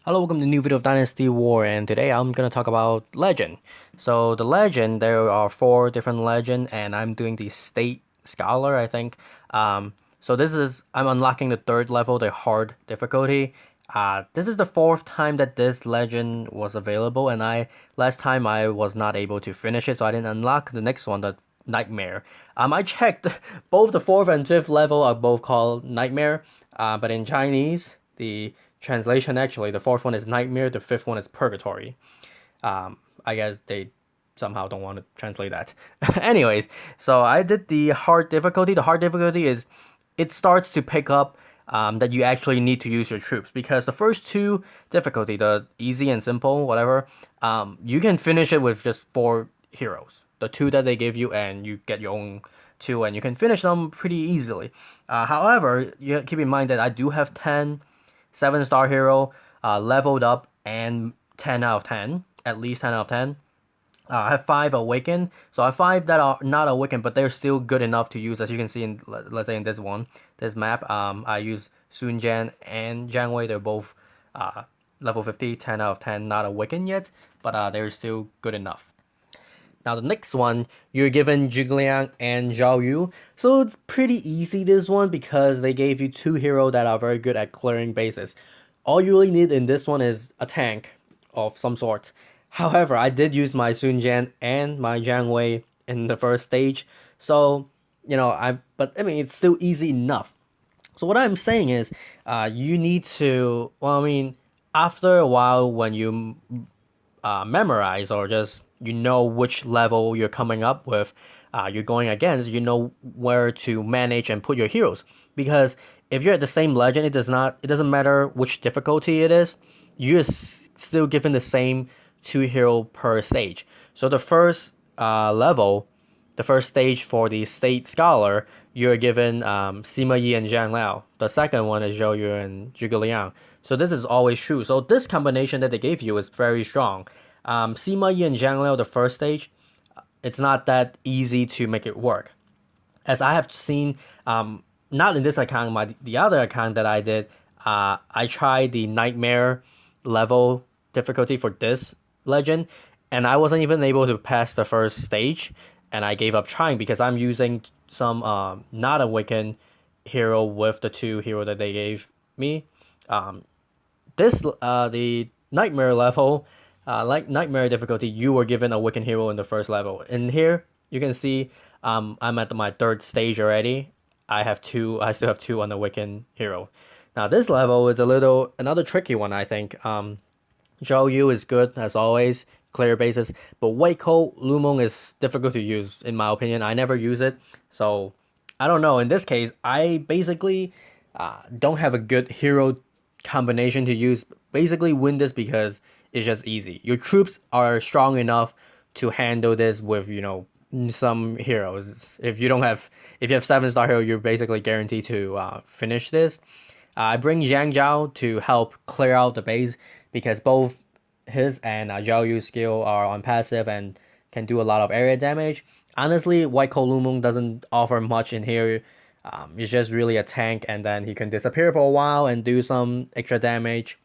Hello, welcome to a new video of Dynasty War, and today I'm gonna talk about Legend. So the Legend, there are four different Legend, and I'm doing the State Scholar, I think. So I'm unlocking the third level, the hard difficulty. This is the fourth time that this Legend was available, and last time I was not able to finish it, so I didn't unlock the next one, the Nightmare. I checked both the fourth and fifth level are both called Nightmare, but in Chinese, the translation actually, the fourth one is Nightmare, the fifth one is Purgatory. I guess they somehow don't want to translate that. Anyways, so I did the hard difficulty. The hard difficulty is it starts to pick up that you actually need to use your troops because the first two difficulty, the easy and simple, whatever, you can finish it with just four heroes. The two that they give you, and you get your own two, and you can finish them pretty easily. However, you keep in mind that I do have 10 7-star hero, leveled up, and 10 out of 10, at least 10 out of 10. I have 5 awakened, so I have 5 that are not awakened, but they're still good enough to use. As you can see in, let's say in this map, I use Sun Jian and Jiang Wei. They're both level 50, 10 out of 10, not awakened yet, but they're still good enough. Now the next one, you're given Zhigliang and Zhao Yu. So it's pretty easy this one because they gave you two heroes that are very good at clearing bases. All you really need in this one is a tank of some sort. However, I did use my Sun Jian and my Jiang Wei in the first stage. So, but I mean, it's still easy enough. So what I'm saying is, you need to, after a while when you memorize or just you know which level you're coming up with, you're going against, you know where to manage and put your heroes. Because if you're at the same legend, it doesn't matter which difficulty it is, you're still given the same two hero per stage. So the first level, the first stage for the State Scholar, you're given Sima Yi and Zhang Liao. The second one is Zhou Yu and Zhuge Liang. So this is always true. So this combination that they gave you is very strong. Sima Yi and Zhang Liao, the first stage, it's not that easy to make it work. As I have seen, not in this account, the other account that I did, I tried the Nightmare level difficulty for this legend, and I wasn't even able to pass the first stage, and I gave up trying because I'm using some not awakened hero with the two hero that they gave me. The Nightmare level, like Nightmare difficulty, you were given a Wiccan hero in the first level. In here, you can see I'm at my third stage already. I still have two on the Wiccan hero. Now this level is another tricky one, I think. Zhou Yu is good as always, clear bases, but Waco Lumong is difficult to use in my opinion. I never use it, so I don't know. In this case, I basically don't have a good hero combination to use. Basically, win this because it's just easy. Your troops are strong enough to handle this with some heroes. If you have 7-star hero, you're basically guaranteed to finish this. I bring Zhang Zhao to help clear out the base because both his and Zhao Yu's skill are on passive and can do a lot of area damage. Honestly, White Coat Lumong doesn't offer much in here. It's just really a tank, and then he can disappear for a while and do some extra damage.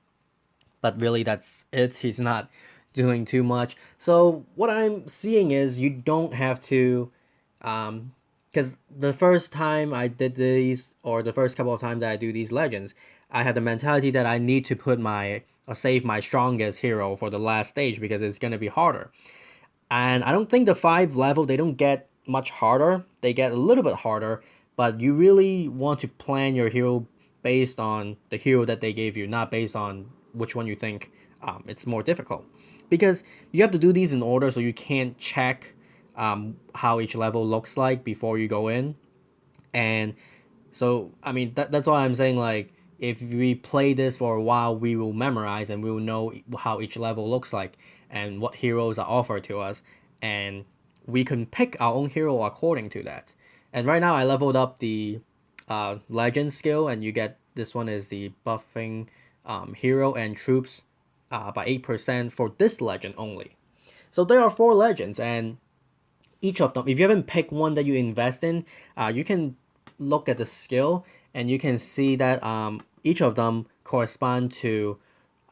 But really, that's it. He's not doing too much. So what I'm seeing is you don't have to, because the first time I did these, or the first couple of times that I do these legends, I had the mentality that I need to save my strongest hero for the last stage because it's gonna be harder. And I don't think the 5 level, they don't get much harder. They get a little bit harder, but you really want to plan your hero based on the hero that they gave you, not based on which one you think it's more difficult. Because you have to do these in order, so you can't check how each level looks like before you go in. And so, that's why I'm saying, like, if we play this for a while, we will memorize and we will know how each level looks like and what heroes are offered to us. And we can pick our own hero according to that. And right now, I leveled up the legend skill, and you get this one is the buffing hero and troops by 8% for this legend only. So there are 4 legends, and each of them, if you haven't picked one that you invest in, you can look at the skill and you can see that each of them correspond to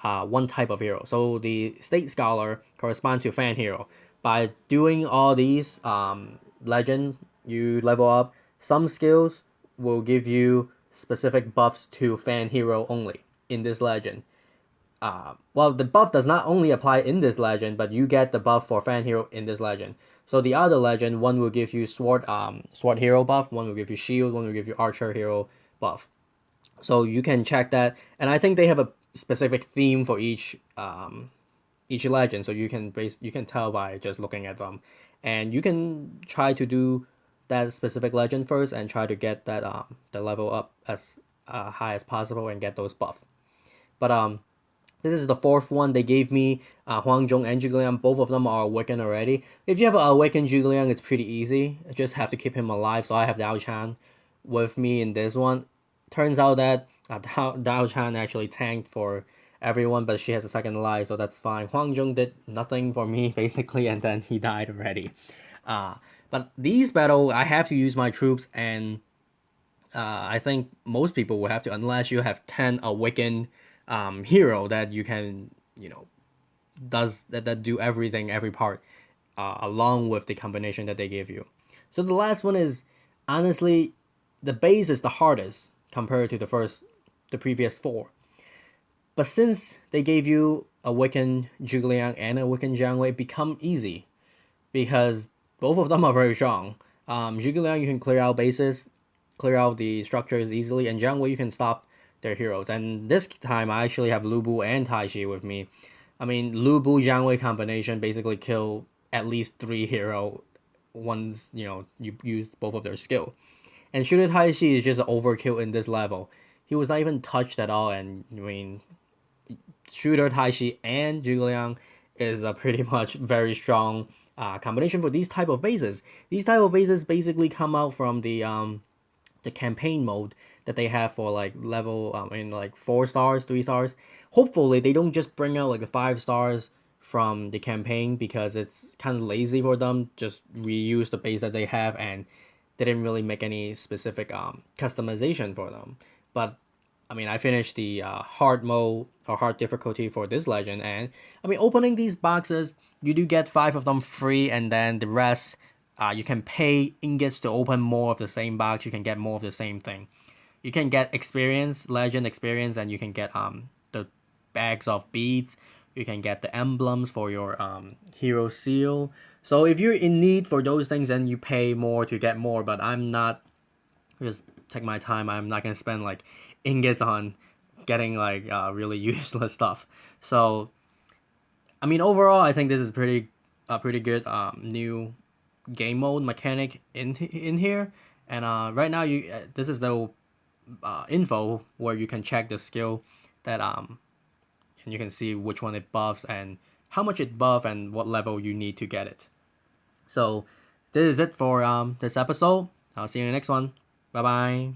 one type of hero. So the State Scholar corresponds to Fan Hero. By doing all these legend, you level up. Some skills will give you specific buffs to Fan Hero only in this legend. Well, the buff does not only apply in this legend, but you get the buff for Fan Hero in this legend. So the other legend, one will give you Sword Hero buff, one will give you Shield, one will give you Archer Hero buff. So you can check that, and I think they have a specific theme for each legend, so you can tell by just looking at them, and you can try to do that specific legend first and try to get that the level up as high as possible and get those buff. But this is the fourth one they gave me. Huang Zhong and Zhuge Liang, both of them are awakened already. If you have an awakened Zhuge Liang, it's pretty easy. You just have to keep him alive. So I have Dao Chan with me in this one. Turns out that Dao Chan actually tanked for everyone, but she has a second life, so that's fine. Huang Zhong did nothing for me basically, and then he died already. But these battle, I have to use my troops, and I think most people will have to, unless you have 10 awakened hero that you can, does that do everything, every part, along with the combination that they give you. So the last one is, honestly, the base is the hardest compared to the previous four. But since they gave you Awakened Zhuge Liang and Awakened Jiang Wei, it become easy because both of them are very strong. Zhuge Liang, you can clear out bases, clear out the structures easily, and Jiang Wei, you can stop their heroes. And this time, I actually have Lu Bu and Tai Shi with me. I mean, Lu Bu Jiang Wei combination basically kill at least 3 hero once you use both of their skill. And Shooter Tai Shi is just an overkill in this level. He was not even touched at all, and I mean, Shooter Tai Shi and Zhuge Liang is a pretty much very strong combination for these type of bases. These type of bases basically come out from the campaign mode that they have for like level like 4 stars, 3 stars. Hopefully they don't just bring out like the 5 stars from the campaign, because it's kind of lazy for them. Just reuse the base that they have, and they didn't really make any specific customization for them. But I mean, I finished the hard mode or hard difficulty for this legend, and I mean, opening these boxes, you do get 5 of them free, and then the rest, you can pay ingots to open more of the same box. You can get more of the same thing. You can get experience, legend experience, and you can get the bags of beads. You can get the emblems for your hero seal. So if you're in need for those things, then you pay more to get more. But I'm not. Just take my time. I'm not gonna spend like ingots on getting like really useless stuff. So I mean, overall, I think this is pretty good new game mode mechanic in here. And right now, this is the info where you can check the skill that and you can see which one it buffs and how much it buff and what level you need to get it. So this is it for this episode. I'll see you in the next one. Bye bye.